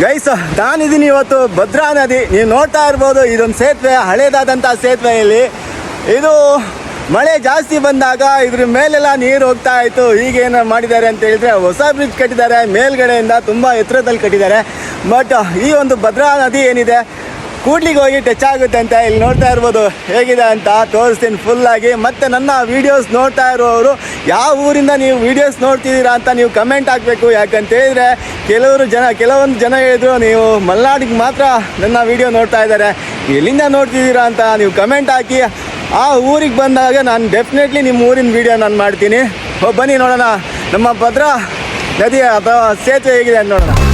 Guys, ನಾನಿದ್ದೀನಿ ಇವತ್ತು ಭದ್ರಾ ನದಿ. ನೀವು ನೋಡ್ತಾ ಇರ್ಬೋದು, ಇದೊಂದು ಸೇತುವೆ, ಹಳೇದಾದಂಥ ಸೇತುವೆಯಲ್ಲಿ ಇದು ಮಳೆ ಜಾಸ್ತಿ ಬಂದಾಗ ಇದ್ರ ಮೇಲೆಲ್ಲ ನೀರು ಹೋಗ್ತಾ ಇತ್ತು. ಈಗೇನು ಮಾಡಿದ್ದಾರೆ ಅಂತ ಹೇಳಿದ್ರೆ ಹೊಸ ಬ್ರಿಡ್ಜ್ ಕಟ್ಟಿದ್ದಾರೆ, ಮೇಲ್ಗಡೆಯಿಂದ ತುಂಬ ಎತ್ತರದಲ್ಲಿ ಕಟ್ಟಿದ್ದಾರೆ. ಬಟ್ ಈ ಒಂದು ಭದ್ರಾ ನದಿ ಏನಿದೆ ಕೂಡ್ಲಿಗೆ ಹೋಗಿ ಟಚ್ ಆಗುತ್ತೆ ಅಂತ ಇಲ್ಲಿ ನೋಡ್ತಾ ಇರ್ಬೋದು ಹೇಗಿದೆ ಅಂತ ತೋರಿಸ್ತೀನಿ ಫುಲ್ಲಾಗಿ. ಮತ್ತು ನನ್ನ ವೀಡಿಯೋಸ್ ನೋಡ್ತಾ ಇರೋರು ಯಾವ ಊರಿಂದ ನೀವು ವೀಡಿಯೋಸ್ ನೋಡ್ತಿದ್ದೀರಾ ಅಂತ ನೀವು ಕಮೆಂಟ್ ಹಾಕಬೇಕು. ಯಾಕಂತ ಹೇಳಿದರೆ ಕೆಲವೊಂದು ಜನ ಹೇಳಿದ್ರು ನೀವು ಮಲೆನಾಡಿಗೆ ಮಾತ್ರ ನನ್ನ ವೀಡಿಯೋ ನೋಡ್ತಾ ಇದ್ದಾರೆ, ಎಲ್ಲಿಂದ ನೋಡ್ತಿದ್ದೀರಾ ಅಂತ ನೀವು ಕಮೆಂಟ್ ಹಾಕಿ. ಆ ಊರಿಗೆ ಬಂದಾಗ ನಾನು ಡೆಫಿನೆಟ್ಲಿ ನಿಮ್ಮ ಊರಿನ ವೀಡಿಯೋ ನಾನು ಮಾಡ್ತೀನಿ. ಬನ್ನಿ ನೋಡೋಣ ನಮ್ಮ ಭದ್ರಾ ನದಿ ಅಥವಾ ಸೇತುವೆ ಹೇಗಿದೆ ಅಂತ ನೋಡೋಣ.